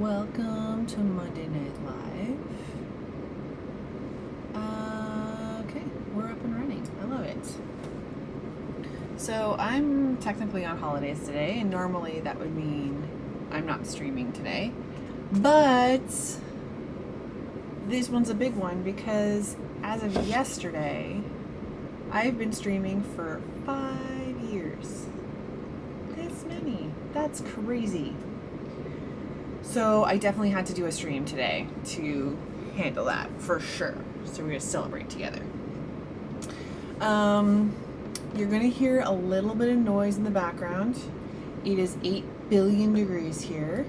Welcome to Monday Night Live. Okay, we're up and running. I love it. So I'm technically on holidays today, and normally that would mean I'm not streaming today. But this one's a big one because as of yesterday, I've been streaming for 5 years. This many. That's crazy. So I definitely had to do a stream today to handle that for sure. So we're going to celebrate together. You're going to hear a little bit of noise in the background. It is 8 billion degrees here.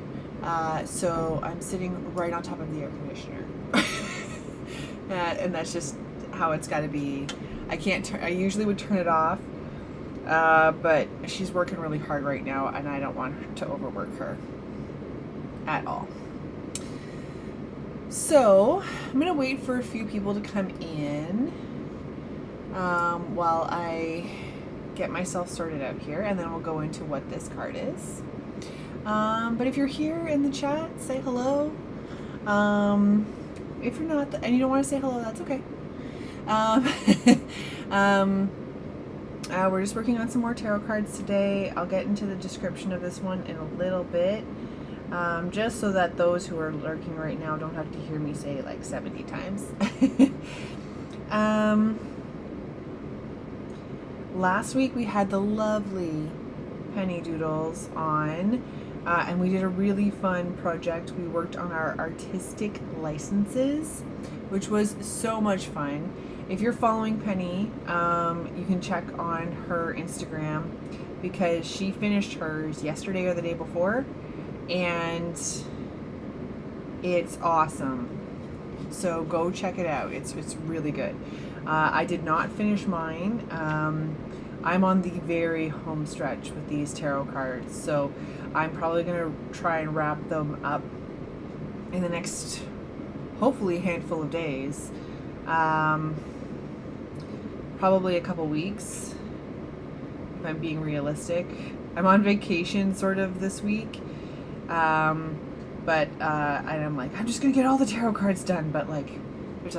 So I'm sitting right on top of the air conditioner. And that's just how it's got to be. I usually would turn it off. But she's working really hard right now and I don't want to overwork her at all. So I'm gonna wait for a few people to come in while I get myself sorted out here, and then we'll go into what this card is. But if you're here in the chat, say hello. If you're not and you don't want to say hello, that's okay. We're just working on some more tarot cards today. I'll get into the description of this one in a little bit. Just so that those who are lurking right now don't have to hear me say it like 70 times. Last week we had the lovely Penny Doodles on, and we did a really fun project. We worked on our artistic licenses, which was so much fun. If you're following Penny, you can check on her Instagram because she finished hers yesterday or the day before. And it's awesome. So go check it out. It's really good. I did not finish mine. I'm on the very home stretch with these tarot cards. So I'm probably going to try and wrap them up in the next, hopefully, handful of days. Probably a couple weeks, if I'm being realistic. I'm on vacation sort of this week. And I'm like, I'm just gonna get all the tarot cards done, but like, there's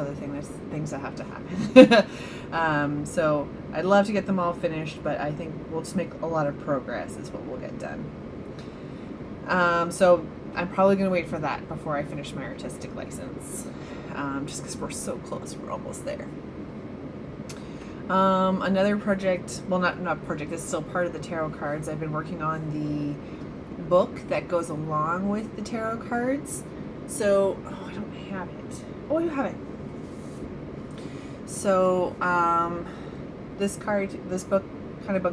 things that have to happen. So I'd love to get them all finished, but I think we'll just make a lot of progress is what we'll get done. So I'm probably gonna wait for that before I finish my artistic license, just because we're so close, we're almost there. Another project, well, not project, it's still part of the tarot cards. I've been working on the book that goes along with the tarot cards. So, I don't have it. Oh, you have it. So, this book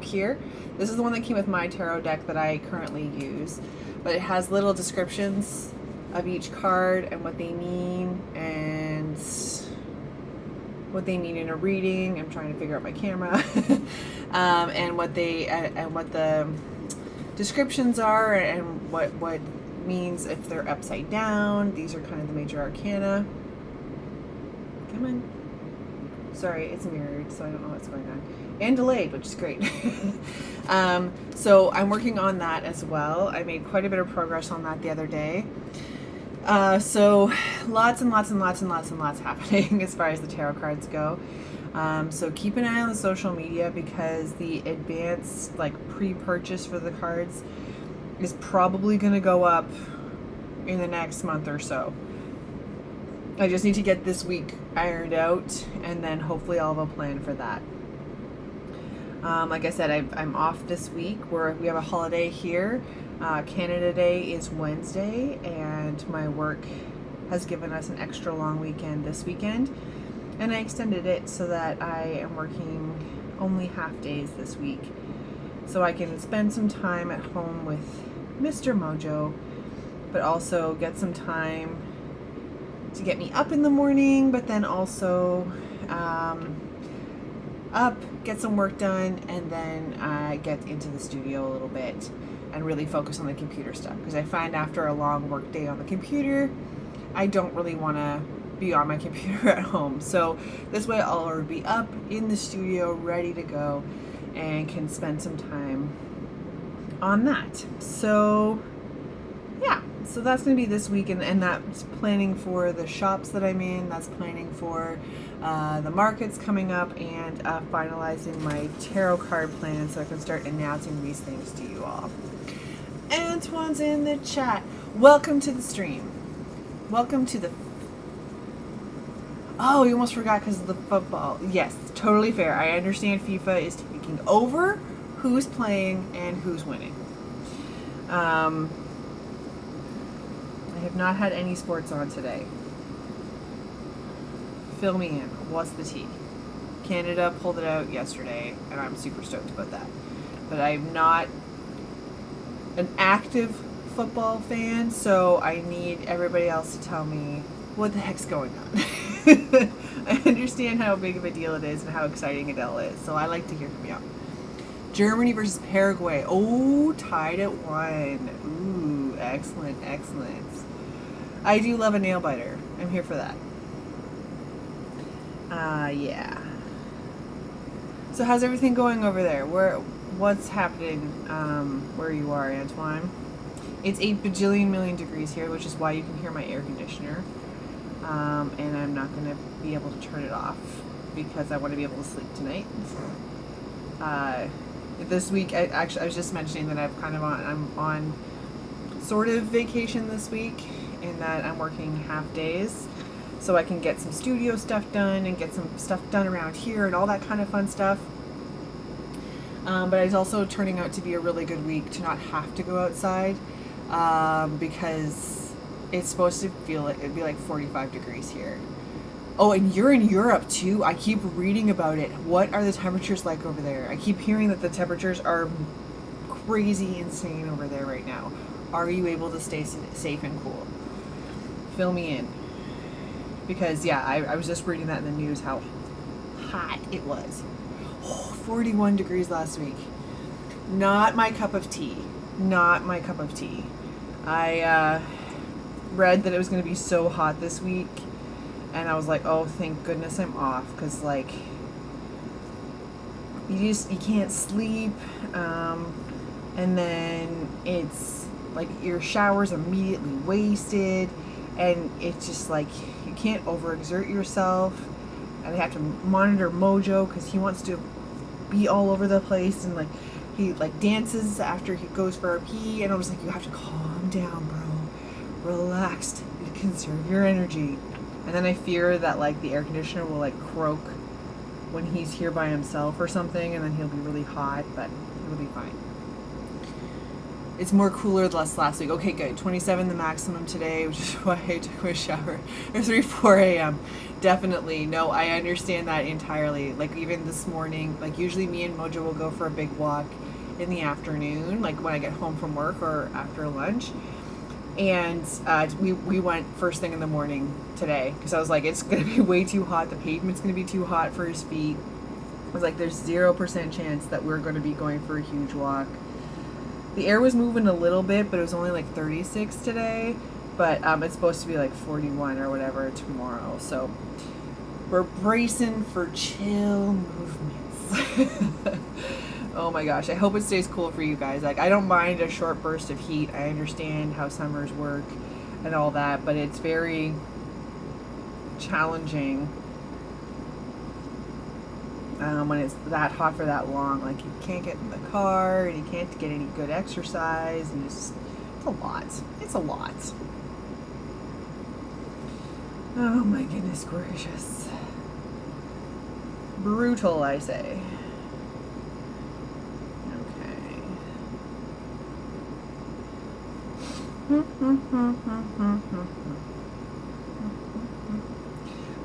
here, this is the one that came with my tarot deck that I currently use. But it has little descriptions of each card and what they mean and what they mean in a reading. I'm trying to figure out my camera. And what the descriptions are and what means if they're upside down. These are kind of the major arcana. Come on. Sorry, it's mirrored, so I don't know what's going on. And delayed, which is great. So I'm working on that as well. I made quite a bit of progress on that the other day. So lots and lots and lots and lots and lots happening as far as the tarot cards go. So keep an eye on the social media because the advanced pre-purchase for the cards is probably going to go up in the next month or so. I just need to get this week ironed out and then hopefully I'll have a plan for that. Like I said, I'm off this week. We have a holiday here. Canada Day is Wednesday and my work has given us an extra long weekend this weekend. And I extended it so that I am working only half days this week. So I can spend some time at home with Mr. Mojo, but also get some time to get me up in the morning, but then also get some work done, and then get into the studio a little bit and really focus on the computer stuff. Because I find after a long work day on the computer, I don't really want to be on my computer at home. So this way I'll already be up in the studio ready to go and can spend some time on that. So yeah, So that's going to be this week, and that's planning for the shops that I'm in. That's planning for the markets coming up, and finalizing my tarot card plan so I can start announcing these things to you all. Antoine's in the chat. Welcome to the stream. Welcome to the... Oh, you almost forgot because of the football. Yes, totally fair. I understand FIFA is taking over who's playing and who's winning. I have not had any sports on today. Fill me in. What's the tea? Canada pulled it out yesterday, and I'm super stoked about that. But I'm not an active football fan, so I need everybody else to tell me what the heck's going on. I understand how big of a deal it is and how exciting it all is, so I like to hear from you. Germany versus Paraguay. Oh, tied at 1. Ooh, excellent, excellent. I do love a nail biter. I'm here for that. Yeah. So how's everything going over there? What's happening where you are, Antoine? It's 8 bajillion million degrees here, which is why you can hear my air conditioner. And I'm not going to be able to turn it off because I want to be able to sleep tonight. This week, I was just mentioning that I'm on sort of vacation this week, in that I'm working half days, so I can get some studio stuff done and get some stuff done around here and all that kind of fun stuff. But it's also turning out to be a really good week to not have to go outside, because it's supposed to feel like it'd be like 45 degrees here. Oh, and you're in Europe too. I keep reading about it. What are the temperatures like over there? I keep hearing that the temperatures are crazy insane over there right now. Are you able to stay safe and cool? Fill me in. Because, yeah, I was just reading that in the news, how hot it was. Oh, 41 degrees last week. Not my cup of tea. Not my cup of tea. I read that it was going to be so hot this week, and I was like, oh, thank goodness I'm off, because, like, you can't sleep, and then it's like your shower's immediately wasted, and it's just like you can't overexert yourself. And I have to monitor Mojo because he wants to be all over the place, and like he like dances after he goes for a pee, and I was like, you have to calm down, bro, relax, conserve your energy. And then I fear that like the air conditioner will like croak when he's here by himself or something, and then he'll be really hot, but it'll be fine. It's more cooler than last week. Okay, good. 27 the maximum today, which is why I took my shower at 4 a.m. Definitely. No, I understand that entirely. Like even this morning, like usually me and Mojo will go for a big walk in the afternoon, like when I get home from work or after lunch. And we went first thing in the morning today because I was like, it's going to be way too hot. The pavement's going to be too hot for his feet. I was like, there's 0% chance that we're going to be going for a huge walk. The air was moving a little bit, but it was only like 36 today. But it's supposed to be like 41 or whatever tomorrow. So we're bracing for chill movements. Oh my gosh, I hope it stays cool for you guys. Like, I don't mind a short burst of heat. I understand how summers work and all that, but it's very challenging when it's that hot for that long. Like, you can't get in the car, and you can't get any good exercise, and it's a lot. It's a lot. Oh my goodness gracious. Brutal, I say.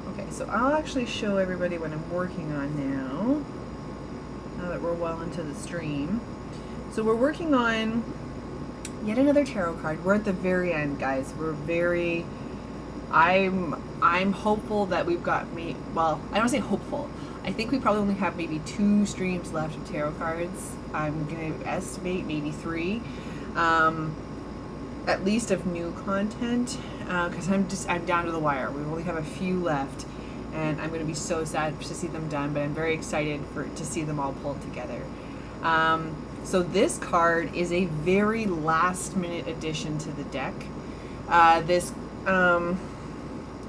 Okay, so I'll actually show everybody what I'm working on now that we're well into the stream. So we're working on yet another tarot card. We're at the very end, guys. I'm hopeful that we've got well, I don't say hopeful. I think we probably only have maybe 2 streams left of tarot cards. I'm going to estimate maybe 3. At least of new content, because I'm down to the wire. We only have a few left, and I'm going to be so sad to see them done, but I'm very excited to see them all pulled together. So this card is a very last minute addition to the deck. This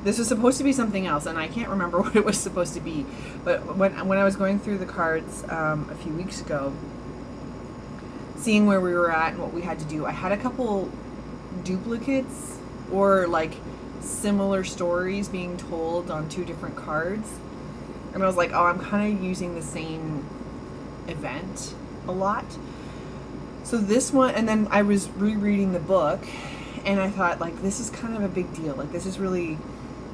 this was supposed to be something else, and I can't remember what it was supposed to be. But when I was going through the cards a few weeks ago, seeing where we were at and what we had to do, I had a couple duplicates or like similar stories being told on two different cards. And I was like, oh, I'm kind of using the same event a lot. So this one, and then I was rereading the book, and I thought, like, this is kind of a big deal. Like, this is really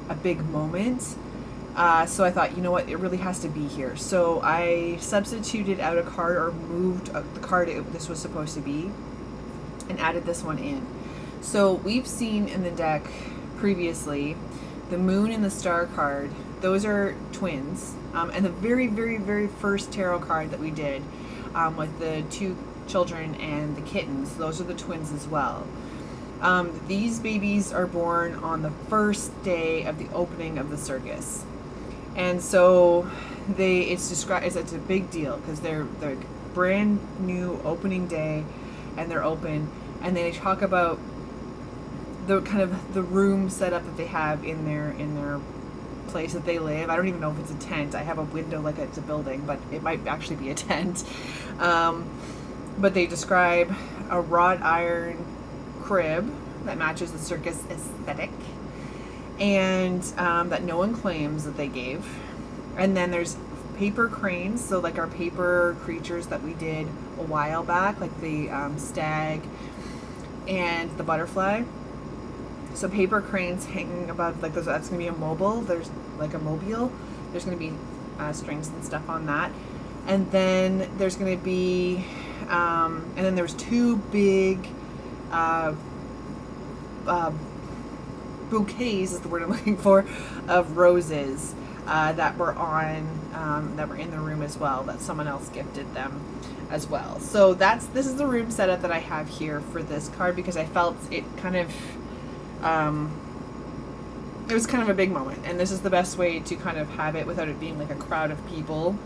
a big moment. So I thought, you know what, it really has to be here. So I substituted out a card, or moved the card this was supposed to be, and added this one in. So we've seen in the deck previously the moon and the star card. Those are twins. And the very, very, very first tarot card that we did with the two children and the kittens, those are the twins as well. These babies are born on the first day of the opening of the circus. And so it's described as it's a big deal because they're brand new opening day, and they're open, and they talk about the kind of the room setup that they have in their place that they live. I don't even know if it's a tent. I have a window like it's a building, but it might actually be a tent. But they describe a wrought iron crib that matches the circus aesthetic, and that no one claims that they gave. And then there's paper cranes, so like our paper creatures that we did a while back, like the stag and the butterfly. So paper cranes hanging above, like that's going to be a mobile. There's like a mobile. There's going to be strings and stuff on that. And then there's going to be, and then there's two big bouquets is the word I'm looking for, of roses that were that were in the room as well, that someone else gifted them as well. So this is the room setup that I have here for this card, because I felt it kind of it was kind of a big moment, and this is the best way to kind of have it without it being like a crowd of people.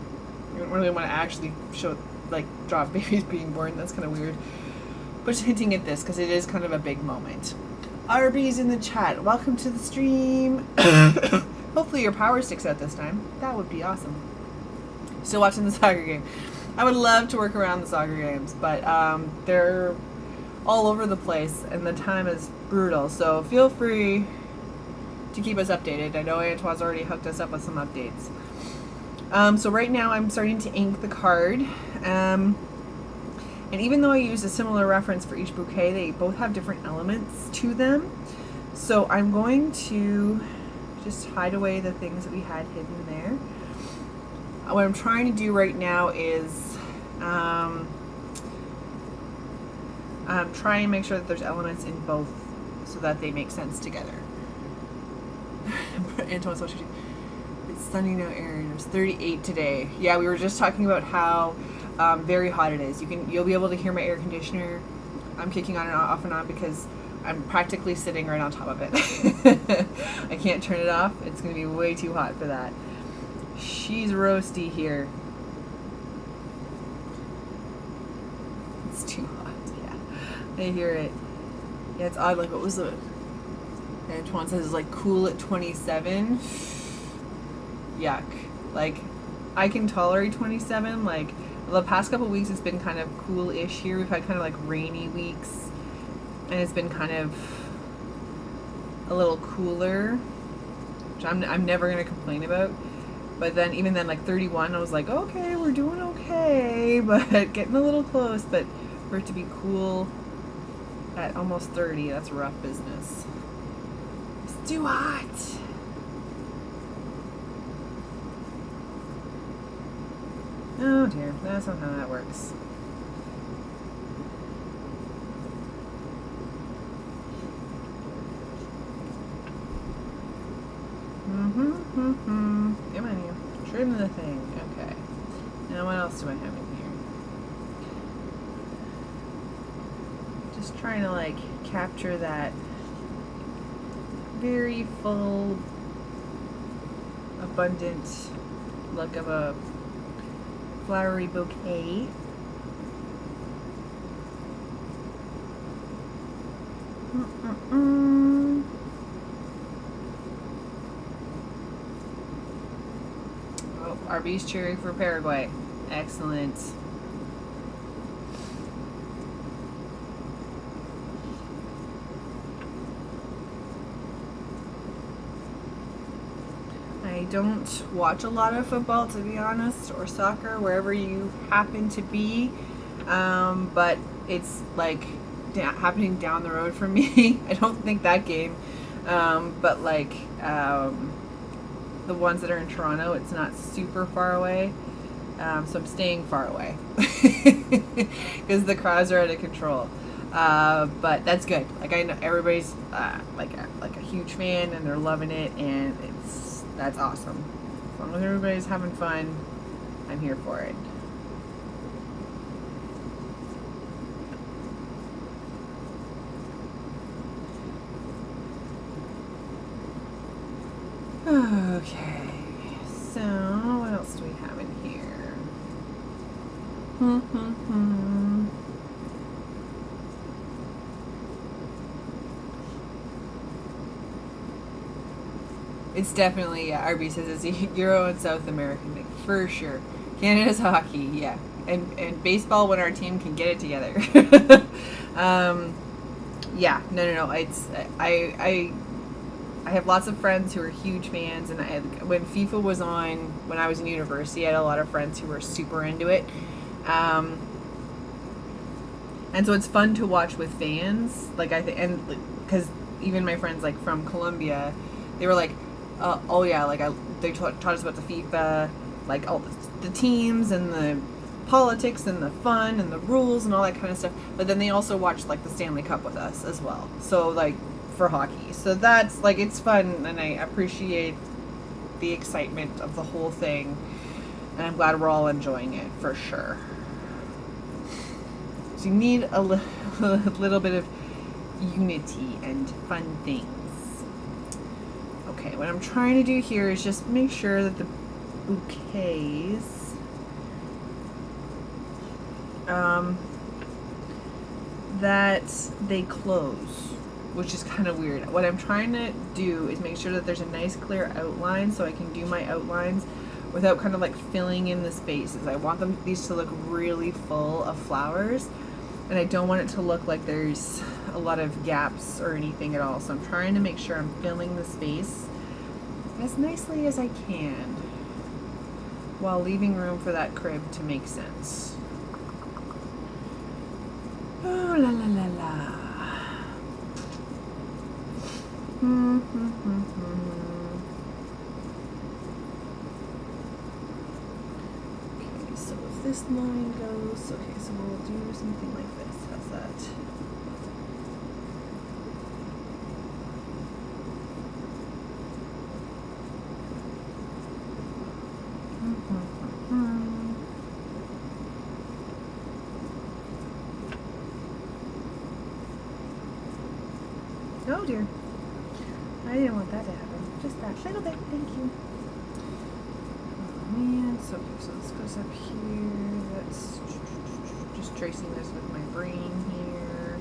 You don't really want to actually show, like, draw babies being born. That's kind of weird. But just hinting at this because it is kind of a big moment. RB's in the chat. Welcome to the stream. Hopefully your power sticks out this time. That would be awesome. Still watching the soccer game. I would love to work around the soccer games, but they're all over the place and the time is brutal. So feel free to keep us updated. I know Antoine's already hooked us up with some updates. So right now I'm starting to ink the card. And even though I used a similar reference for each bouquet, they both have different elements to them. So I'm going to just hide away the things that we had hidden there. What I'm trying to do right now is try and make sure that there's elements in both so that they make sense together. Antoine's watching. It's sunny now, Erin. It was 38 today. Yeah, we were just talking about how very hot it is. You'll be able to hear my air conditioner. I'm kicking on and off and on because I'm practically sitting right on top of it. I can't turn it off. It's going to be way too hot for that. She's roasty here. It's too hot. Yeah, I hear it. Yeah, it's odd. Like, what was the? Antoine says it's like cool at 27. Yuck. Like, I can tolerate 27. Like, the past couple weeks it's been kind of cool-ish here. We've had kind of like rainy weeks, and it's been kind of a little cooler, which I'm never gonna complain about. But then even then, like 31, I was like, okay, we're doing okay, but getting a little close. But for it to be cool at almost 30, that's rough business. It's too hot. Oh dear, that's not how that works. Come on, you. Trim the thing. Okay. Now what else do I have in here? Just trying to like capture that very full, abundant look of a flowery bouquet. RB's cheering for Paraguay. Excellent. I don't watch a lot of football, to be honest, or soccer, wherever you happen to be. But it's like happening down the road from me. I don't think that game. But like the ones that are in Toronto, it's not super far away. So I'm staying far away because the crowds are out of control. But that's good. Like I know everybody's like a huge fan and they're loving it, and that's awesome. As long as everybody's having fun, I'm here for it. Okay, so what else do we have in here? It's definitely, yeah, RB says it's a Euro and South American thing, for sure. Canada's hockey, yeah. And baseball when our team can get it together. Yeah, no. It's, I have lots of friends who are huge fans, and when FIFA was on, when I was in university, I had a lot of friends who were super into it. And so it's fun to watch with fans, like and because even my friends like from Colombia, they were like, oh yeah, like they taught us about the FIFA, like all the teams and the politics and the fun and the rules and all that kind of stuff. But then they also watched like the Stanley Cup with us as well. So like for hockey, so that's like, it's fun, and I appreciate the excitement of the whole thing, and I'm glad we're all enjoying it for sure. So you need a little bit of unity and fun things. Okay, what I'm trying to do here is just make sure that the bouquets that they close, which is kind of weird. What I'm trying to do is make sure that there's a nice clear outline so I can do my outlines without kind of like filling in the spaces. I want these to look really full of flowers, and I don't want it to look like there's a lot of gaps or anything at all. So I'm trying to make sure I'm filling the space as nicely as I can while leaving room for that crib to make sense. Oh, la la la la. Okay, so if this line goes, okay, so we'll do something like this. How's that? Oh dear. I didn't want that to happen. Just that little bit. Thank you. Oh man. So this goes up here. That's just tracing this with my brain here.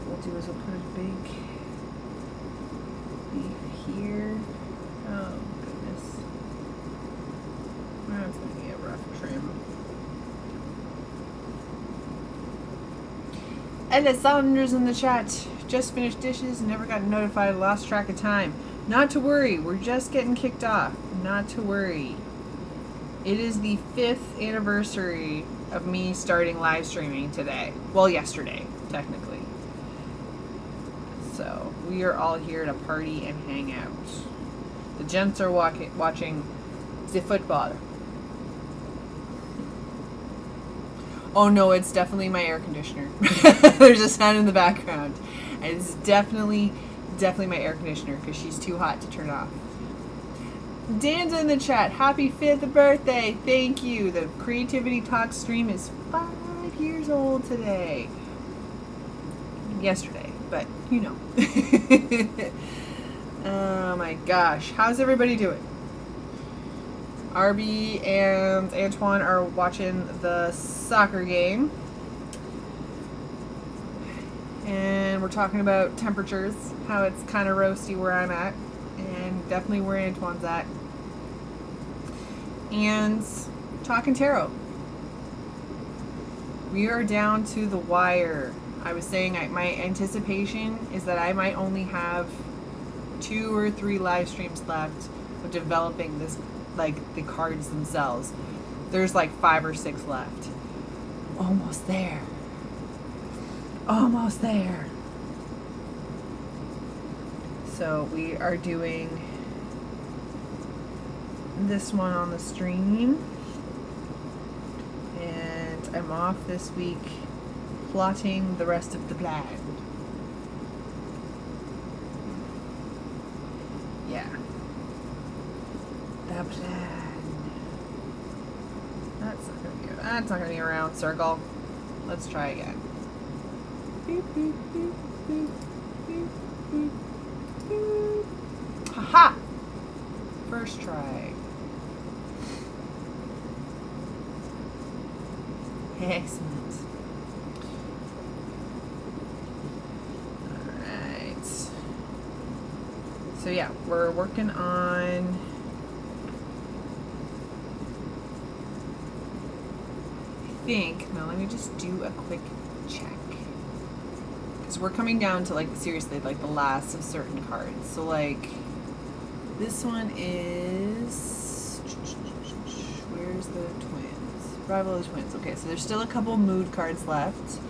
What we'll do is we'll put a big leaf here. Oh goodness. That's going to be a rough trim. Alessandra's in the chat. Just finished dishes and never got notified, lost track of time. Not to worry, we're just getting kicked off. Not to worry. It is the 5th anniversary of me starting live streaming today. Well, yesterday, technically. So, we are all here to party and hang out. The gents are watching the football. Oh no, it's definitely my air conditioner. There's a sound in the background. And it's definitely my air conditioner because she's too hot to turn off. Dan's in the chat. Happy 5th birthday. Thank you. The Creativity Talk stream is 5 years old today. Yesterday, but you know. Oh my gosh. How's everybody doing? RB and Antoine are watching the soccer game. And we're talking about temperatures, how it's kind of roasty where I'm at, and definitely where Antoine's at. and talking tarot. We are down to the wire. I was saying my anticipation is that I might only have 2 or 3 live streams left of developing this, like the cards themselves. There's like 5 or 6 left. Almost there. Almost there. So we are doing this one on the stream. And I'm off this week plotting the rest of the plan. Yeah. The plan. That's not gonna be a round circle. Let's try again. Beep, beep, beep, beep, beep, beep, beep. Haha! First try. Excellent. Alright. So yeah, we're working on now let me just do a quick check, because we're coming down to like seriously like the last of certain cards. So like this one is, where's the twins? Rival of the Twins. Okay, so there's still a couple mood cards left,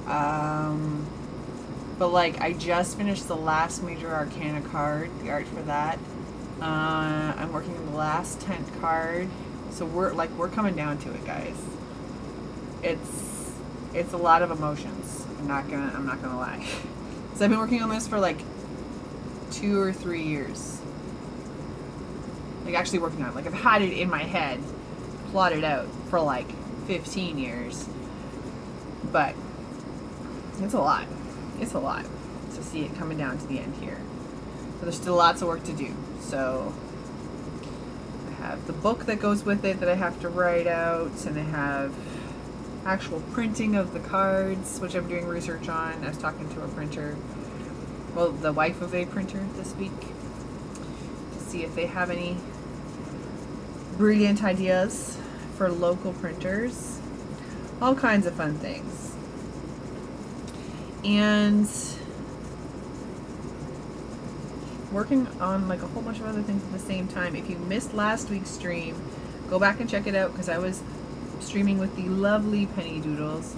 but like I just finished the last major arcana card, the art for that. I'm working on the last 10th card, so we're coming down to it, guys. It's a lot of emotions. I'm not gonna lie. So I've been working on this for like 2 or 3 years. Like actually working on it. Like I've had it in my head, plotted out for like 15 years. But it's a lot. It's a lot to see it coming down to the end here. So there's still lots of work to do. So I have the book that goes with it that I have to write out, and I have actual printing of the cards, which I'm doing research on. I was talking to a printer, well, the wife of a printer this week, to see if they have any brilliant ideas for local printers. All kinds of fun things. And working on like a whole bunch of other things at the same time. If you missed last week's stream, go back and check it out, because I was streaming with the lovely Penny Doodles,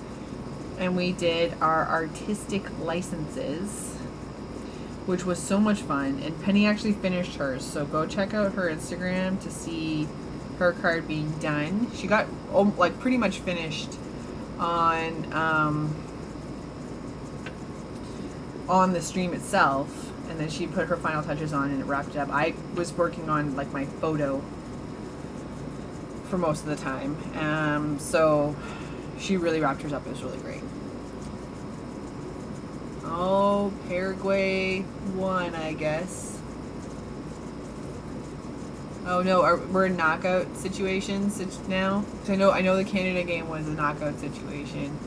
and we did our artistic licenses, which was so much fun. And Penny actually finished hers, so go check out her Instagram to see her card being done. She got like pretty much finished on the stream itself, and then she put her final touches on and it wrapped it up. I was working on like my photo for most of the time, so she really wrapped hers up. It was really great. Oh, Paraguay won, I guess. Oh no, we're in knockout situations now. So I know the Canada game was a knockout situation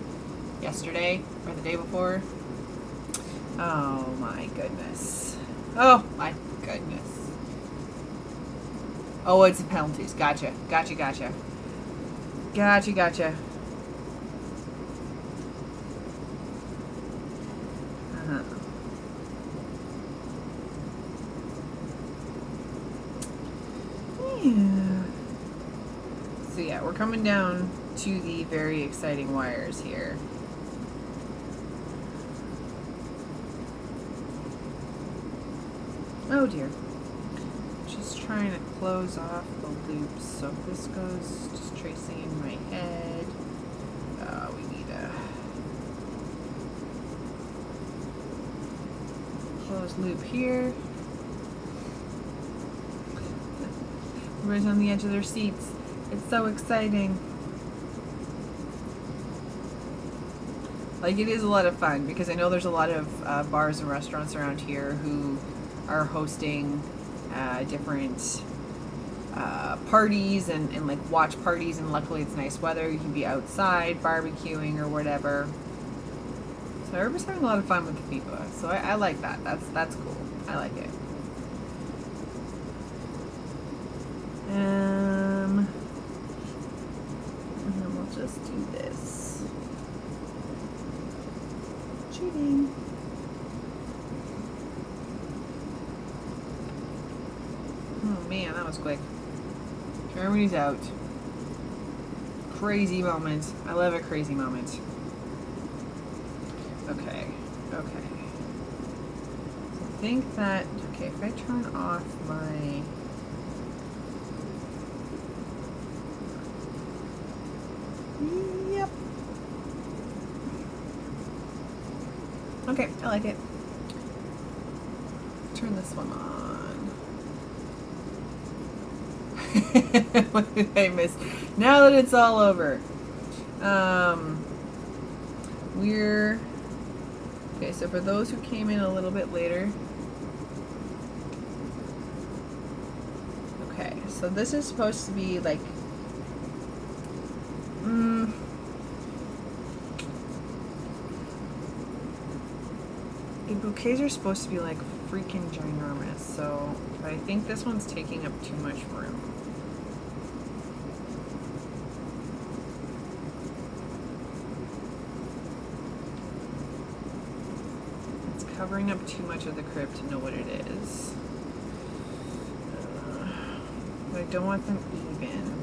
yesterday or the day before. Oh my goodness. Oh my goodness. Oh, it's the penalties. Gotcha. Gotcha. Gotcha. Gotcha. Gotcha. Uh-huh. Yeah. So yeah, we're coming down to the very exciting wires here. Oh dear. Just trying to close off the loops. So if this goes just tracing in my head, we need a close loop here. Everybody's on the edge of their seats. It's so exciting. Like, it is a lot of fun, because I know there's a lot of bars and restaurants around here who are hosting different parties and like watch parties, and luckily it's nice weather. You can be outside barbecuing or whatever. So everybody's having a lot of fun with the FIFA. So I like that. That's cool. I like it. just do this. Cheating. Oh man, that was quick. Germany's out. Crazy moment. I love a crazy moment. Okay. Okay. So I think that, okay, if I turn off my, yep. Okay, I like it. Turn this one on. What did I miss? Now that it's all over. We're okay, so for those who came in a little bit later. Okay, so this is supposed to be like bouquets are supposed to be like freaking ginormous, so I think this one's taking up too much room. It's covering up too much of the crib to know what it is. But I don't want them even.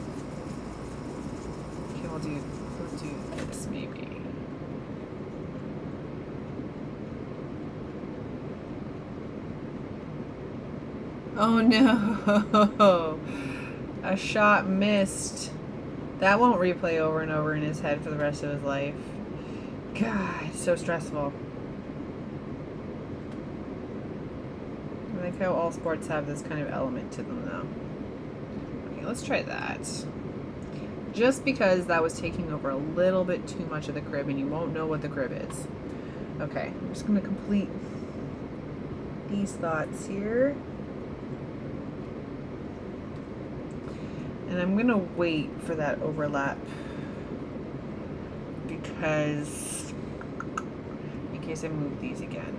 Okay, we'll do this maybe. Oh no, a shot missed. That won't replay over and over in his head for the rest of his life. God, so stressful. I like how all sports have this kind of element to them though. Okay, let's try that. Just because that was taking over a little bit too much of the crib and you won't know what the crib is. Okay, I'm just gonna complete these thoughts here. And I'm gonna wait for that overlap because in case I move these again.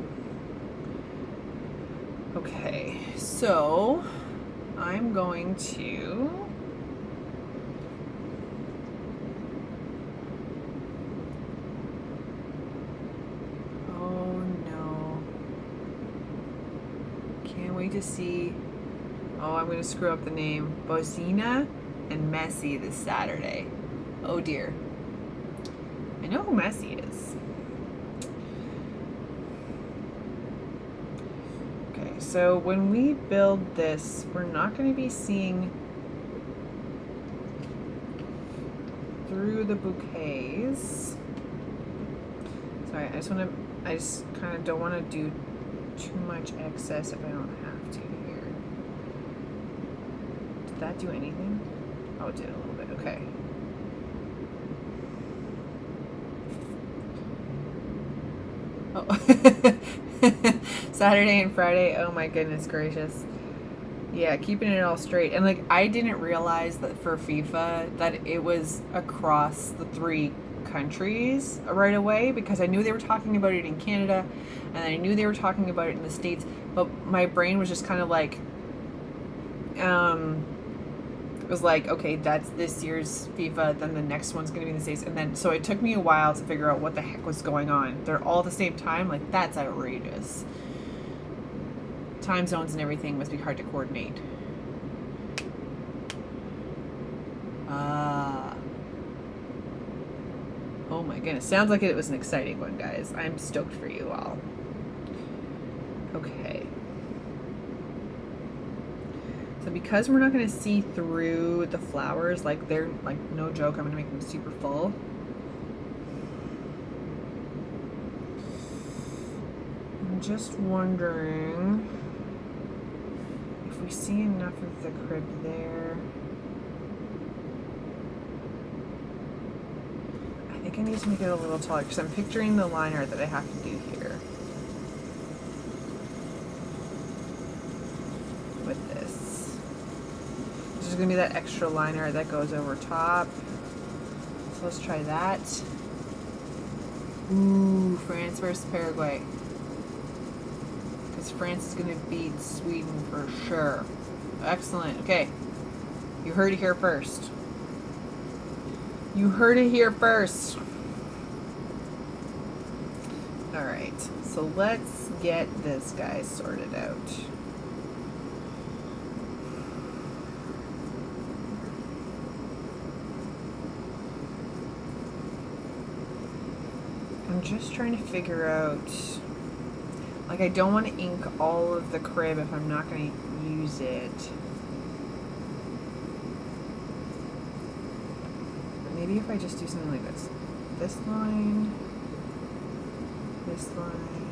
Okay, so I'm going to oh no. Can't wait to see. Oh, I'm going to screw up the name. Bozina and Messi this Saturday. Oh dear. I know who Messi is. Okay, so when we build this, we're not going to be seeing through the bouquets. Sorry, I just kind of don't want to do too much excess if I don't have to. Did that do anything? Oh, it did a little bit. Okay. Oh. Saturday and Friday. Oh my goodness gracious. Yeah, keeping it all straight. And like, I didn't realize that for FIFA that it was across the 3 countries right away because I knew they were talking about it in Canada and I knew they were talking about it in the States, but my brain was just kind of like, it was like, okay, that's this year's FIFA, then the next one's going to be in the States. And then, so it took me a while to figure out what the heck was going on. They're all at the same time? Like, that's outrageous. Time zones and everything must be hard to coordinate. Oh my goodness. Sounds like it was an exciting one, guys. I'm stoked for you all. Okay. So because we're not going to see through the flowers, like they're like no joke, I'm going to make them super full. I'm just wondering if we see enough of the crib there. I think I need to make it a little taller because I'm picturing the line art that I have to do here. With this. There's going to be that extra line art that goes over top. So let's try that. Ooh, France versus Paraguay. Because France is going to beat Sweden for sure. Excellent. Okay. You heard it here first. You heard it here first. Alright, so let's get this guy sorted out. I'm just trying to figure out, like, I don't want to ink all of the crib if I'm not going to use it. But maybe if I just do something like this. This line, this line,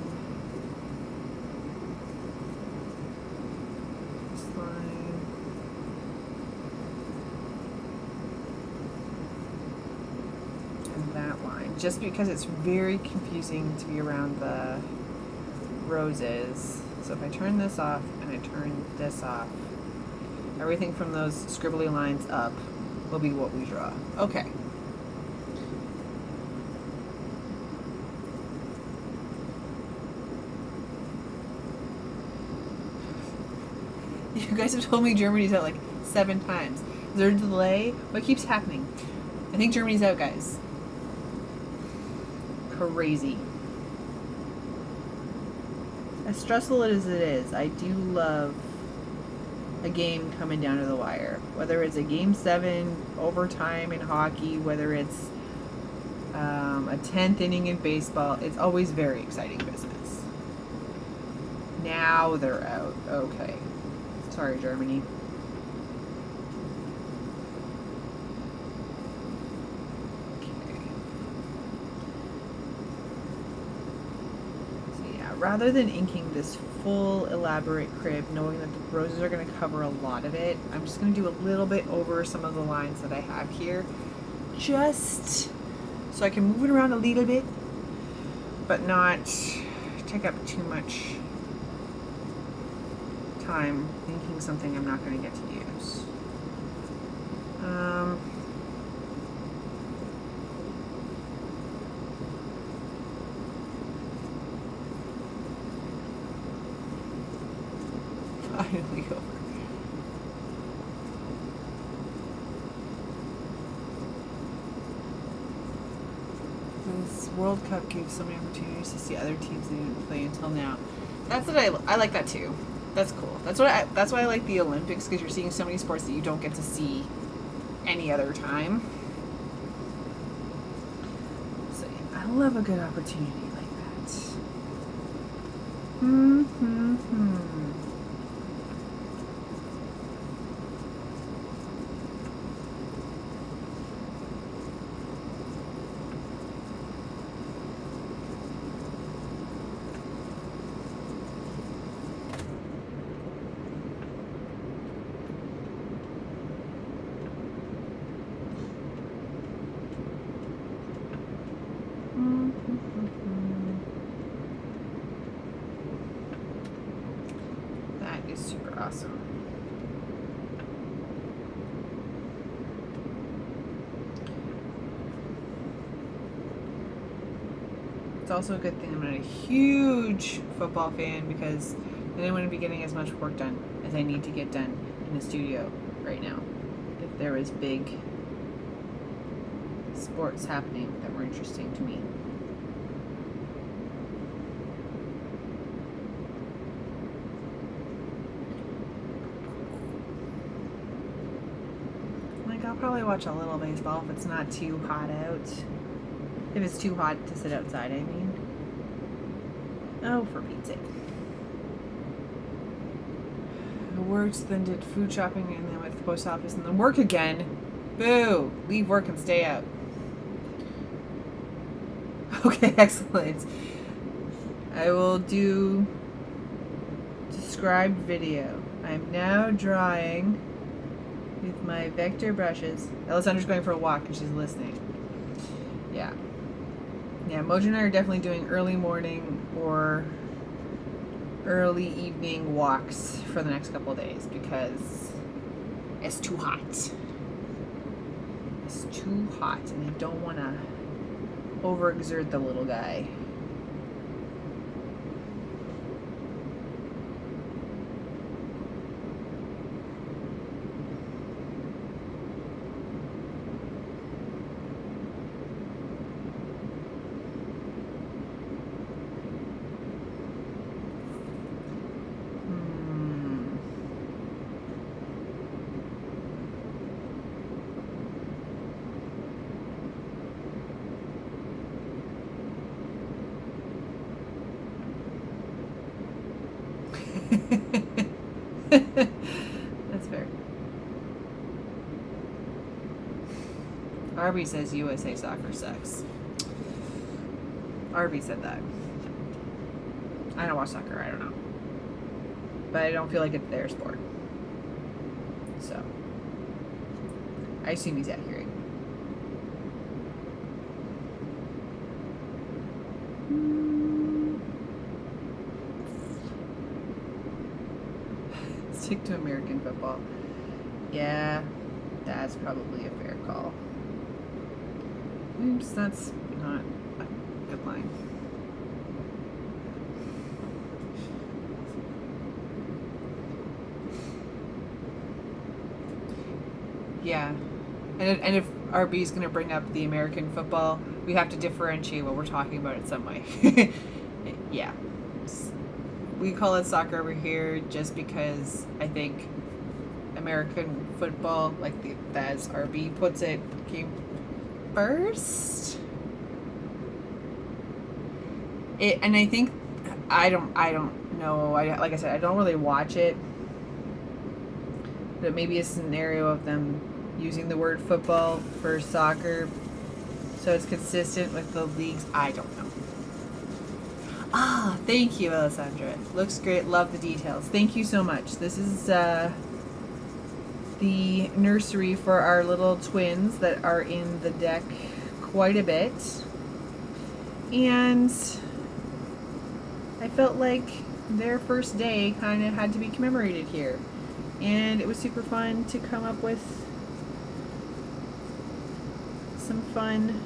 this line. And that line. Just because it's very confusing to be around the roses. So if I turn this off and I turn this off, everything from those scribbly lines up will be what we draw. Okay. You guys have told me Germany's out like 7 times. Is there a delay? What keeps happening? I think Germany's out, guys. Crazy. As stressful as it is, I do love a game coming down to the wire. Whether it's a game 7 overtime in hockey, whether it's a 10th inning in baseball, it's always very exciting business. Now they're out. Okay. Sorry, Germany. Rather than inking this full elaborate crib, knowing that the roses are going to cover a lot of it, I'm just going to do a little bit over some of the lines that I have here, just so I can move it around a little bit, but not take up too much time inking something I'm not going to get to use. Finally over. This World Cup gave so many opportunities to see other teams that didn't play until now. That's what I like that too. That's cool. That's why I like the Olympics, because you're seeing so many sports that you don't get to see any other time. So yeah, I love a good opportunity like that. That is super awesome. It's also a good thing I'm not a huge football fan, because then I wouldn't be getting as much work done as I need to get done in the studio right now. If there was big sports happening that were interesting to me. Like, I'll probably watch a little baseball if it's not too hot out. If it's too hot to sit outside, I mean. Oh, for Pete's sake. I worked, then did food shopping, and then went to the post office, and then work again. Boo! Leave work and stay out. Okay, excellent. I will do described video. I'm now drawing with my vector brushes. Alessandra's going for a walk because she's listening. Yeah. Yeah, Mojo and I are definitely doing early morning or early evening walks for the next couple of days, because it's too hot. It's too hot, and I don't want to overexert the little guy. That's fair. Arby says USA soccer sucks. Arby said that. I don't watch soccer, I don't know. But I don't feel like it's their sport. So, I assume he's accurate. Stick to American football. Yeah, that's probably a fair call. Oops, that's not a good line. Yeah, and if RB is going to bring up the American football, we have to differentiate what we're talking about in some way. Yeah. We call it soccer over here just because I think American football, like as RB puts it, came first. And I think I don't know. Like I said, I don't really watch it. But maybe a scenario of them using the word football for soccer, so it's consistent with the leagues. I don't know. Ah, thank you, Alessandra. Looks great. Love the details. Thank you so much. This is the nursery for our little twins that are in the deck quite a bit. And I felt like their first day kind of had to be commemorated here. And it was super fun to come up with some fun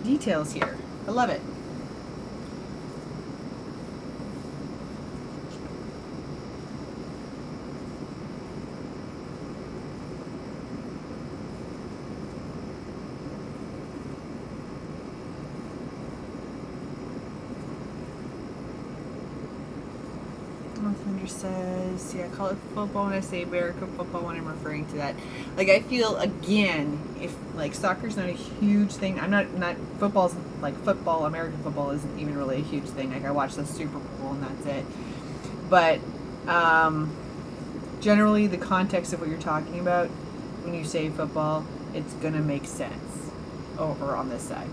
details here. I love it. Thunder says, yeah, call it football when I say American football when I'm referring to that. Like, I feel, again, if, like, soccer's not a huge thing, I'm not football's, like, football, American football isn't even really a huge thing. Like, I watch the Super Bowl and that's it. But, generally, the context of what you're talking about, when you say football, it's gonna make sense over on this side.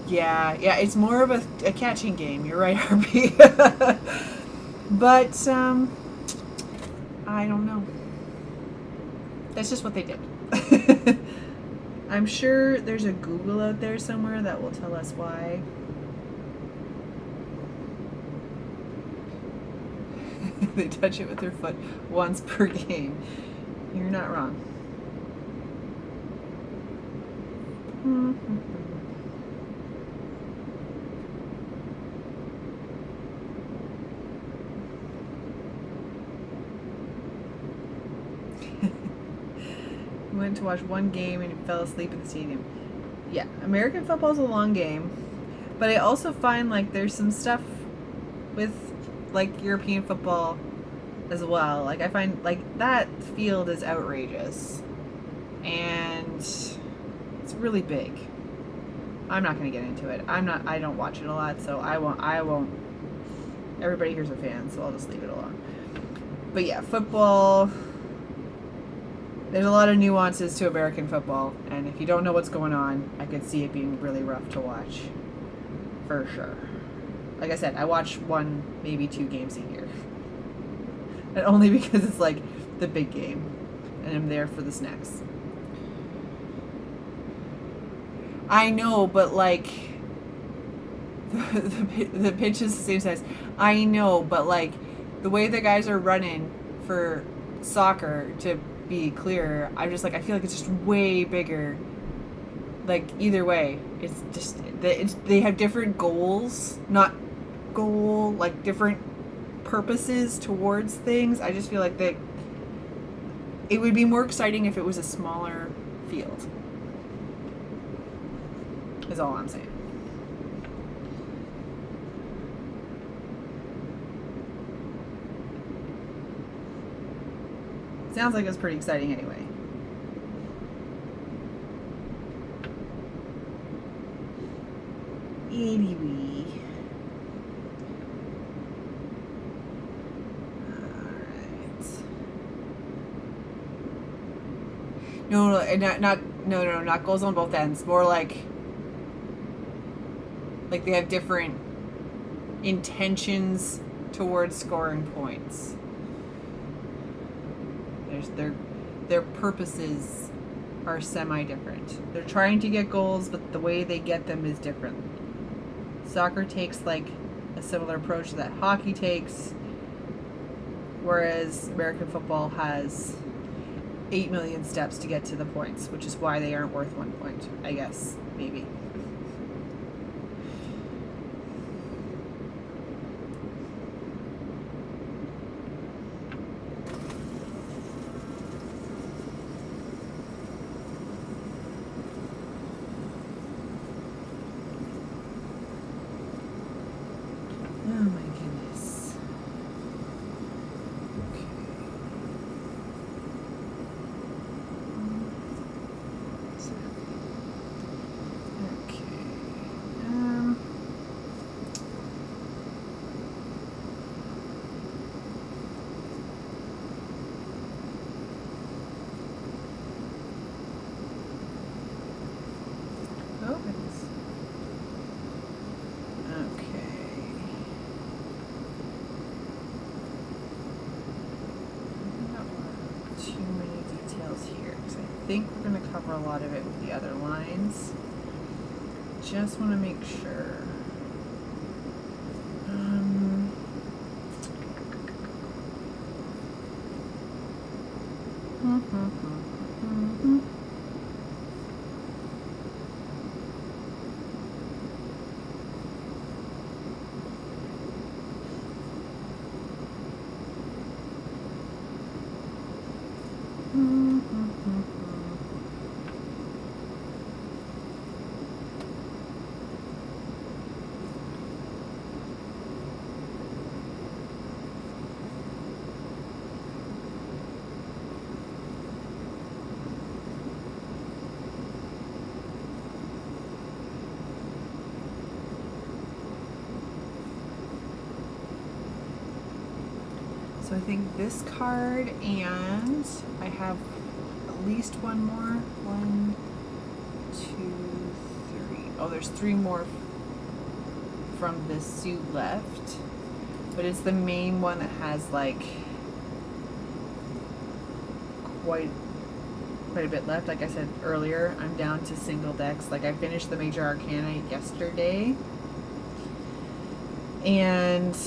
Yeah, it's more of a catching game. You're right, RB. But, I don't know. That's just what they did. I'm sure there's a Google out there somewhere that will tell us why. They touch it with their foot once per game. You're not wrong. Went to watch one game and fell asleep in the stadium. Yeah, American football is a long game, but I also find like there's some stuff with like European football as well. Like I find like that field is outrageous, and it's really big. I'm not gonna get into it. I don't watch it a lot, so I won't. Everybody here's a fan, so I'll just leave it alone. But yeah, football. There's a lot of nuances to American football, and if you don't know what's going on, I could see it being really rough to watch, for sure. Like I said, I watch one, maybe 2 games a year, and only because it's like the big game, and I'm there for the snacks. I know, but like the pitch is the same size. I know, but like the way the guys are running for soccer, to be clear, I'm just like, I feel like it's just way bigger. Like either way, it's just they have different goals, not like different purposes towards things. I just feel like it would be more exciting if it was a smaller field. Is all I'm saying. Sounds like it's pretty exciting anyway. Anyway. Alright. No, not goals on both ends. More like they have different intentions towards scoring points. Their purposes are semi-different. They're trying to get goals, but the way they get them is different. Soccer takes like a similar approach that hockey takes, whereas American football has 8 million steps to get to the points, which is why they aren't worth 1 point, I guess, maybe. I think we're going to cover a lot of it with the other lines. Just want to make sure. So I think this card, and I have at least one more. 1, 2, 3. Oh, there's 3 more from this suit left. But it's the main one that has like quite a bit left. Like I said earlier, I'm down to single decks. Like I finished the Major Arcana yesterday. And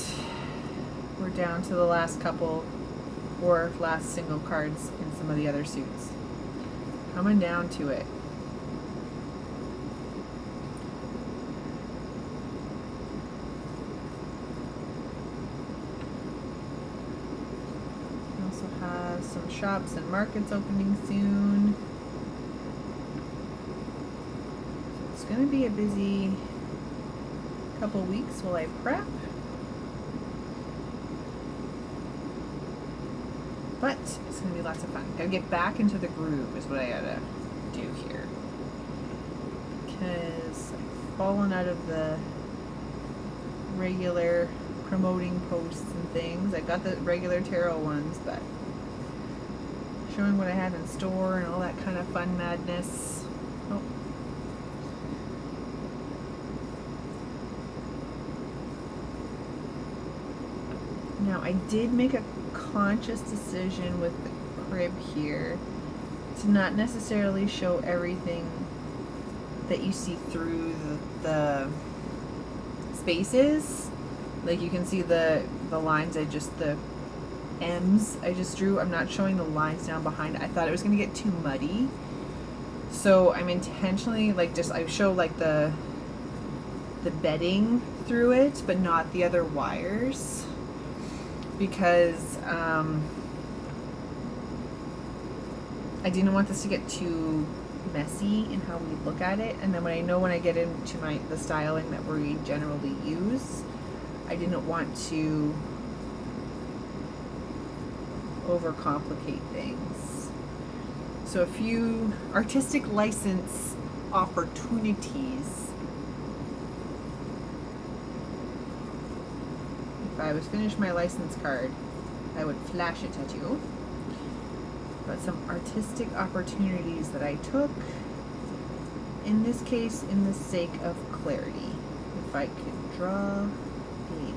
we're down to the last couple or last single cards in some of the other suits. Coming down to it. We also have some shops and markets opening soon. So it's going to be a busy couple weeks while I prep. But it's going to be lots of fun. Gotta get back into the groove is what I gotta do here. Because I've fallen out of the regular promoting posts and things. I got the regular tarot ones, but showing what I have in store and all that kind of fun madness. Oh. Now I did make a conscious decision with the crib here to not necessarily show everything that you see through the spaces. Like you can see the lines the M's I just drew. I'm not showing the lines down behind it. I thought it was going to get too muddy. So I'm intentionally I show the bedding through it, but not the other wires. Because I didn't want this to get too messy in how we look at it, and then when I get into the styling that we generally use, I didn't want to overcomplicate things. So a few artistic license opportunities If I was finished my license card, I would flash it at you. But some artistic opportunities that I took, in this case, in the sake of clarity. If I could draw a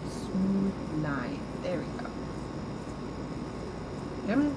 smooth line. There we go. Come on.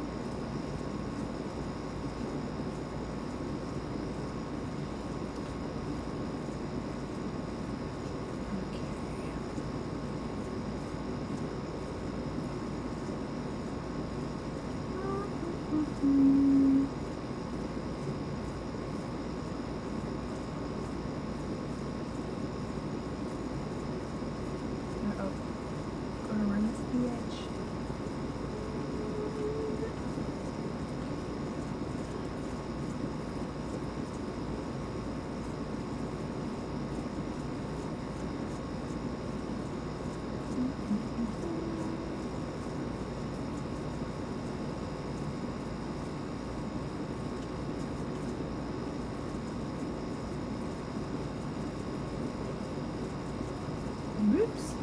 Oops.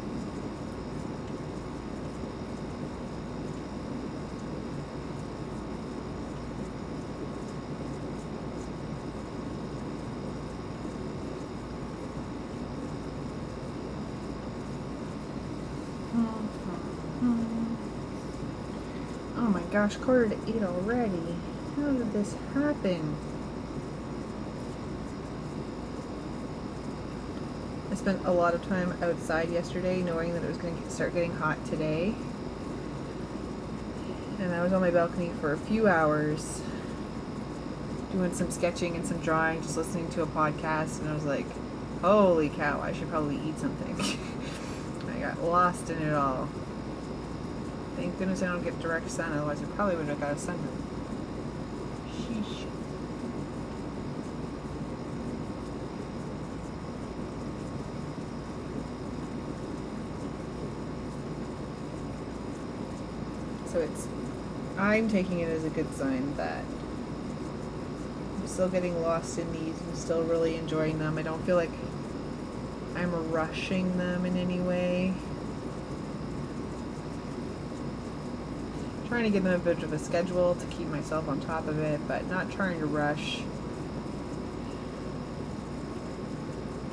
Oh my gosh, 7:45 already. How did this happen? I spent a lot of time outside yesterday knowing that it was going to start getting hot today. And I was on my balcony for a few hours doing some sketching and some drawing, just listening to a podcast, and I was like, holy cow, I should probably eat something. I got lost in it all. Thank goodness I don't get direct sun, otherwise I probably would have got a sunburn. Sheesh. So I'm taking it as a good sign that I'm still getting lost in these. I'm still really enjoying them. I don't feel like I'm rushing them in any way. Trying to give them a bit of a schedule to keep myself on top of it, but not trying to rush.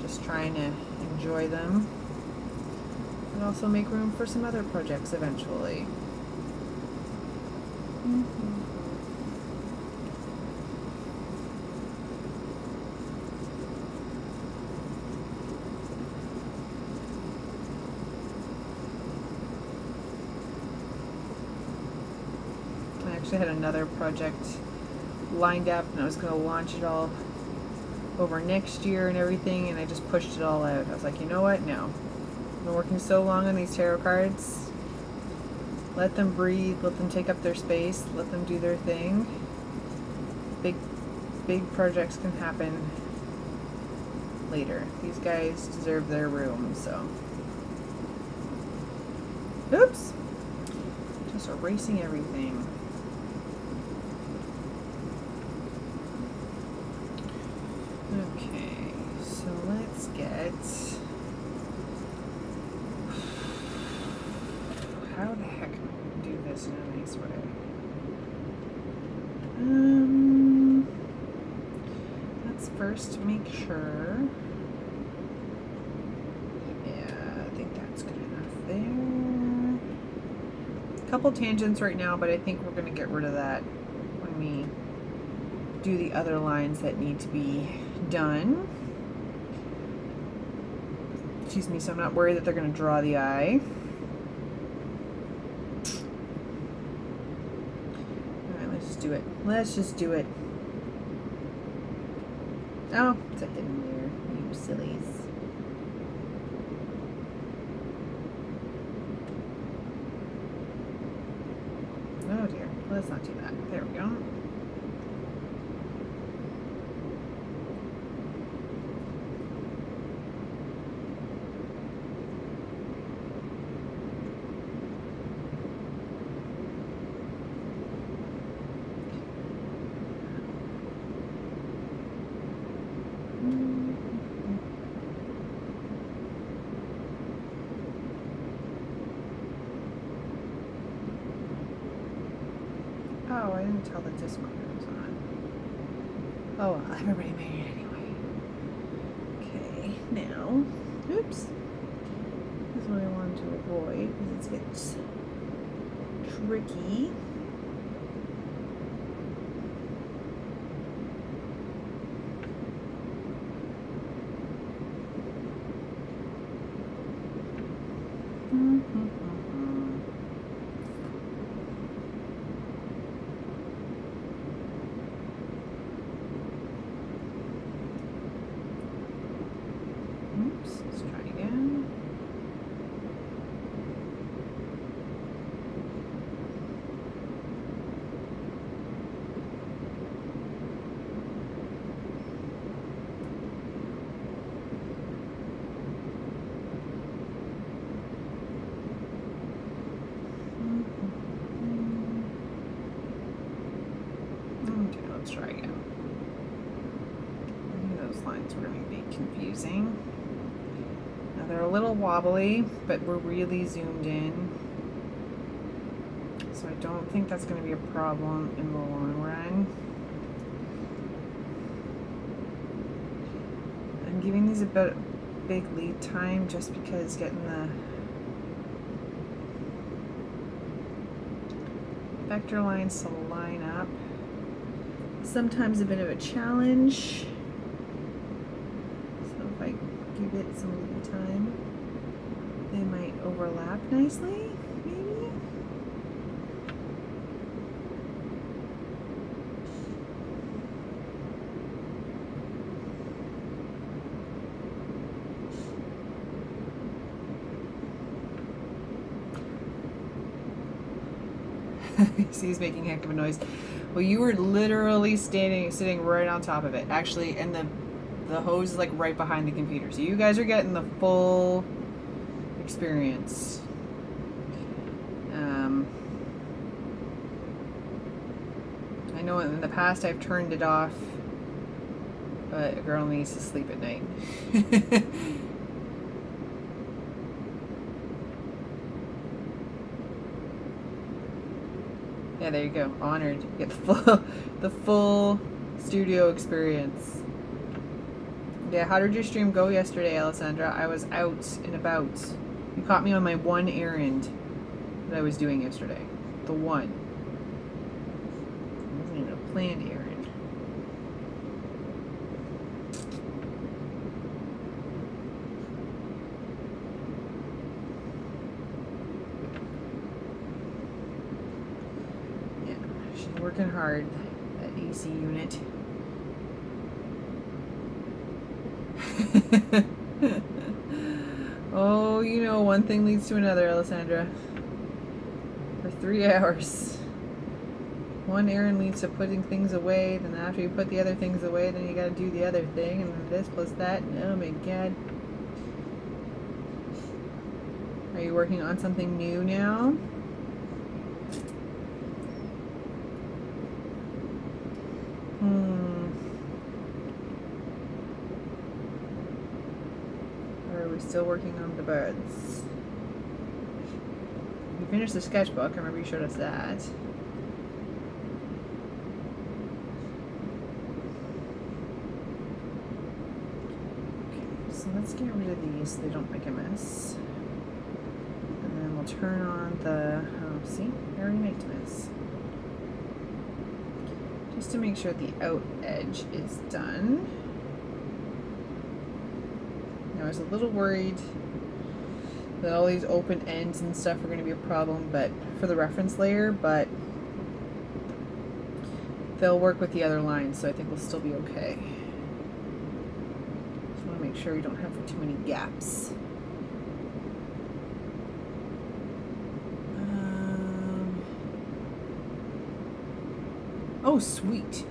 Just trying to enjoy them and also make room for some other projects eventually. I actually had another project lined up and I was going to launch it all over next year and everything, and I just pushed it all out. I was like, you know what? No. I've been working so long on these tarot cards. Let them breathe, let them take up their space, let them do their thing. Big projects can happen later. These guys deserve their room, so. Oops! Just erasing everything. Okay, so let's get... How the heck am I going to do this in a nice way? Let's first make sure. Yeah, I think that's good enough there. A couple tangents right now, but I think we're going to get rid of that when we do the other lines that need to be done. Excuse me, so I'm not worried that they're going to draw the eye. Do it. Let's just do it. Oh, it's a hidden layer, you sillies. Oh dear. Let's not do that. There we go. I didn't tell the Discord was on. Oh well, everybody made it anyway. Okay, now, oops. This is what I wanted to avoid because it gets tricky. Oops, let's try again. Okay, let's try again. I knew those lines were going to be confusing. Now they're a little wobbly, but we're really zoomed in. So I don't think that's going to be a problem in the long run. I'm giving these a bit big lead time just because getting the vector lines to line up is sometimes a bit of a challenge. So if I give it some lead time, they might overlap nicely, maybe? See, he's making a heck of a noise. Well, you were literally sitting right on top of it, actually, and the hose is like right behind the computer. So you guys are getting the full experience. I know in the past I've turned it off, but a girl needs to sleep at night. Yeah, there you go. Honored. You get the full studio experience. Yeah, how did your stream go yesterday, Alessandra? I was out and about. You caught me on my one errand that I was doing yesterday. The one. It wasn't even a planned errand. Working hard, that AC unit. Oh, you know, one thing leads to another, Alessandra. For 3 hours. One errand leads to putting things away, then after you put the other things away, then you gotta do the other thing, and then this plus that, and oh my god. Are you working on something new now? Or are we still working on the birds? You finished the sketchbook. I remember you showed us that. Okay, so let's get rid of these so they don't make a mess. And then we'll turn on the, oh, see? I already made a mess. Just to make sure the out edge is done. Now I was a little worried that all these open ends and stuff are going to be a problem, but for the reference layer, but they'll work with the other lines, so I think we'll still be okay. Just want to make sure we don't have too many gaps. Oh, sweet.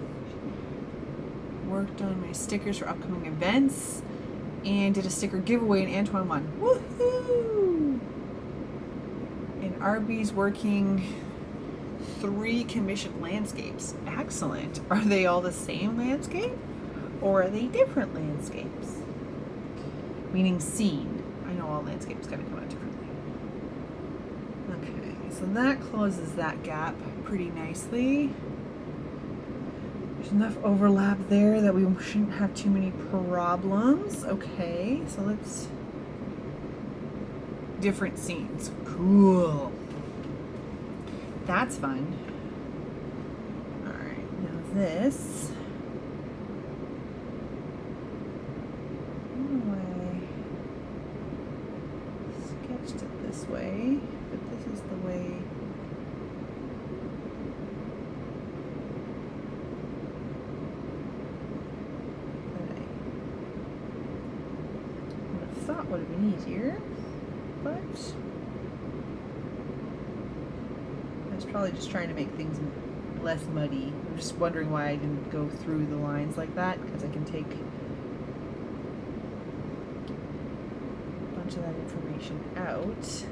Worked on my stickers for upcoming events and did a sticker giveaway and Antoine won. Woohoo! And RB's working 3 commissioned landscapes. Excellent. Are they all the same landscape or are they different landscapes? Meaning scene. I know all landscapes kind of come out differently. Okay, so that closes that gap pretty nicely. There's enough overlap there that we shouldn't have too many problems. Okay, so let's... different scenes. Cool. That's fun. Alright, now this... I don't know why I sketched it this way, but this is the way... thought would have been easier, but I was probably just trying to make things less muddy. I'm just wondering why I didn't go through the lines like that, because I can take a bunch of that information out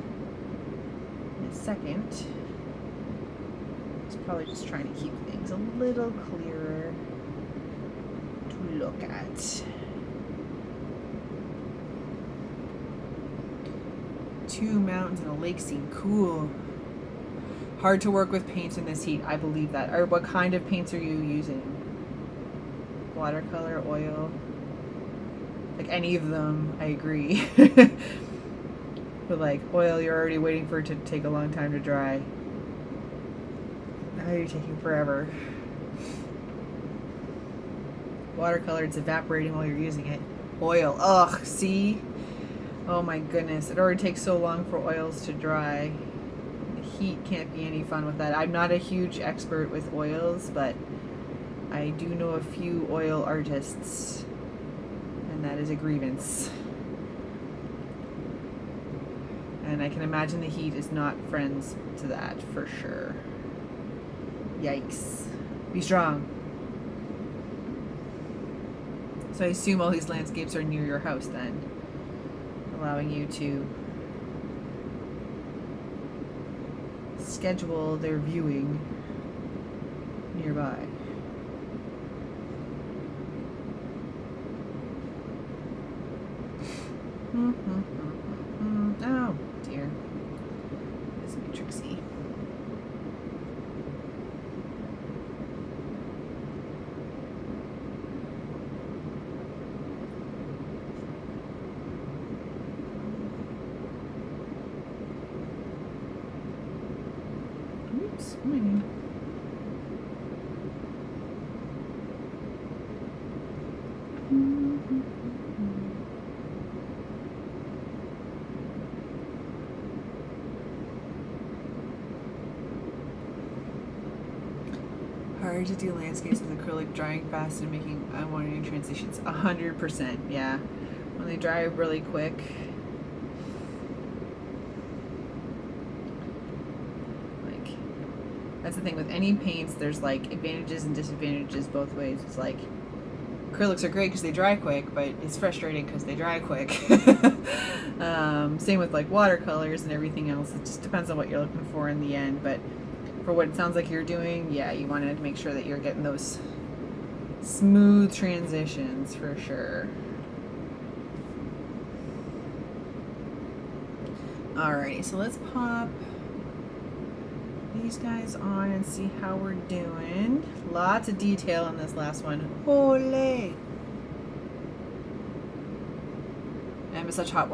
in a second. It's probably just trying to keep things a little clearer to look at. 2 mountains and a lake scene. Cool. Hard to work with paints in this heat. I believe that. Or what kind of paints are you using? Watercolor, oil? Like any of them, I agree. But like oil, you're already waiting for it to take a long time to dry. Now you're taking forever. Watercolor, it's evaporating while you're using it. Oil, ugh, see? Oh my goodness, it already takes so long for oils to dry. The heat can't be any fun with that. I'm not a huge expert with oils, but I do know a few oil artists, and that is a grievance. And I can imagine the heat is not friends to that, for sure. Yikes. Be strong. So I assume all these landscapes are near your house then, allowing you to schedule their viewing nearby. Oh dear. This is tricksy. Oops, oh my God. Hard to do landscapes with acrylic, drying fast and making unwanted transitions. 100%, yeah. When they dry really quick. Like, that's the thing with any paints, there's like advantages and disadvantages both ways. It's like, acrylics are great because they dry quick, but it's frustrating because they dry quick. Same with like watercolors and everything else. It just depends on what you're looking for in the end, but for what it sounds like you're doing, yeah, you want to make sure that you're getting those smooth transitions for sure. Alrighty, so let's pop these guys on and see how we're doing. Lots of detail in this last one. Holy! And with such hot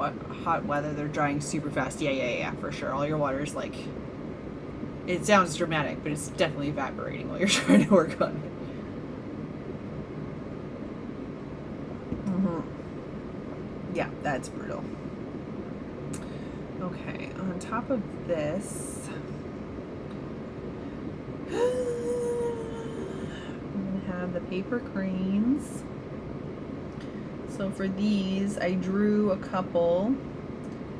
weather, they're drying super fast. Yeah, for sure. All your water's like... It sounds dramatic, but it's definitely evaporating while you're trying to work on it. Yeah, that's brutal. Okay, on top of this, I'm going to have the paper cranes. So for these, I drew a couple,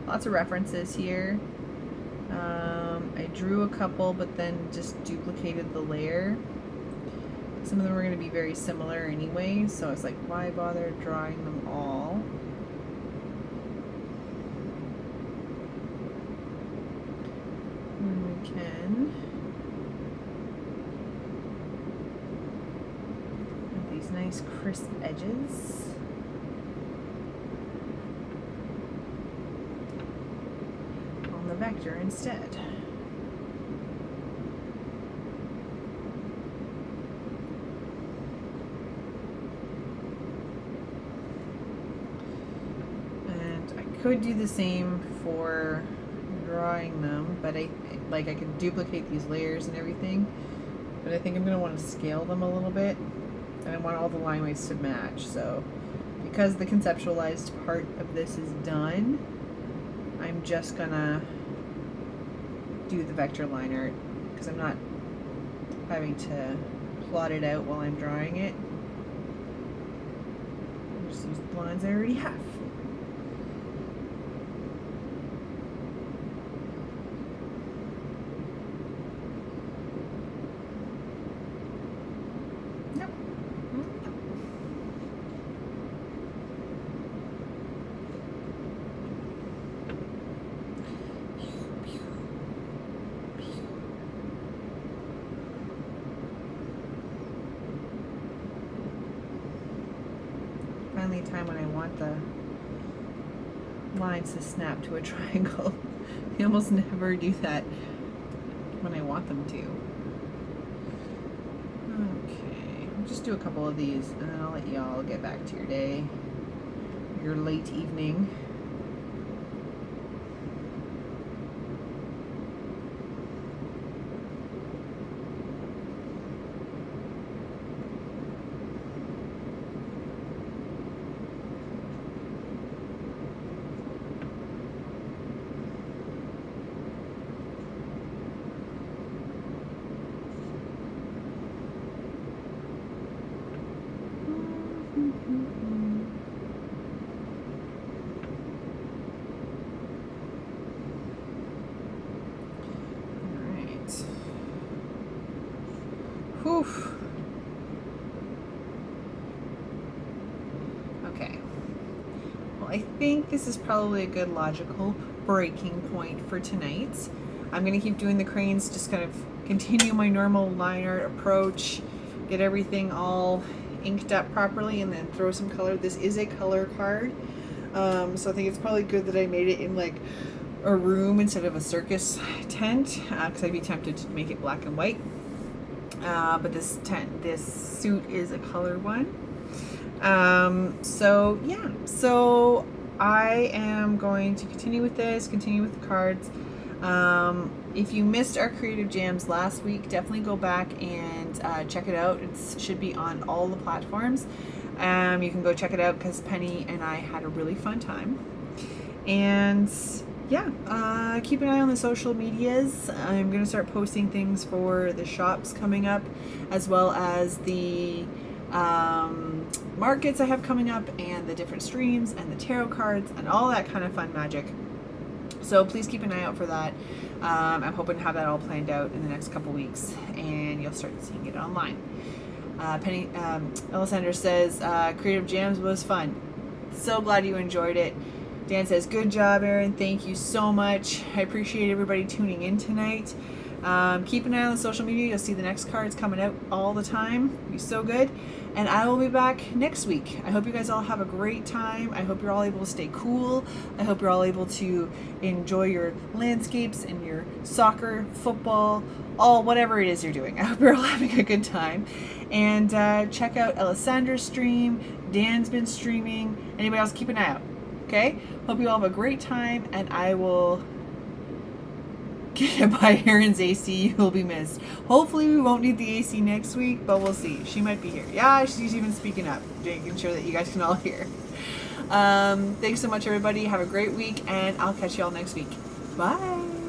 lots of references here. I drew a couple, but then just duplicated the layer. Some of them are going to be very similar anyway, so I was like, why bother drawing them all? When we can. With these nice crisp edges. On the vector instead. could do the same for drawing them, but I could duplicate these layers and everything, but I think I'm going to want to scale them a little bit, and I want all the line weights to match. So because the conceptualized part of this is done, I'm just gonna do the vector line art because I'm not having to plot it out while I'm drawing it. I'll just use the lines I already have. Finally a time when I want the lines to snap to a triangle. I almost never do that when I want them to. Okay, I'll just do a couple of these and then I'll let you all get back to your day, your late evening. Whew. Okay. Well, I think this is probably a good logical breaking point for tonight. I'm going to keep doing the cranes, just kind of continue my normal line art approach, get everything all inked up properly, and then throw some color. This is a color card, so I think it's probably good that I made it in like a room instead of a circus tent, because I'd be tempted to make it black and white. But this suit is a color one. So yeah, so I am going to continue with this, continue with the cards. If you missed our creative jams last week, definitely go back and check it out. It should be on all the platforms. You can go check it out because Penny and I had a really fun time. And yeah, keep an eye on the social medias. I'm going to start posting things for the shops coming up, as well as the markets I have coming up, and the different streams, and the tarot cards, and all that kind of fun magic. So please keep an eye out for that. I'm hoping to have that all planned out in the next couple weeks, and you'll start seeing it online. Penny Alessandra says, Creative Jams was fun. So glad you enjoyed it. Dan says, good job, Erin. Thank you so much. I appreciate everybody tuning in tonight. Keep an eye on the social media. You'll see the next cards coming out all the time. It'll be so good. And I will be back next week. I hope you guys all have a great time. I hope you're all able to stay cool. I hope you're all able to enjoy your landscapes and your soccer, football, whatever it is you're doing. I hope you're all having a good time. And check out Alessandra's stream. Dan's been streaming. Anybody else, keep an eye out. Okay? Hope you all have a great time, and I will get hit by Erin's AC. You will be missed. Hopefully we won't need the AC next week, but we'll see. She might be here. Yeah, she's even speaking up, making sure that you guys can all hear. Thanks so much, everybody. Have a great week, and I'll catch you all next week. Bye.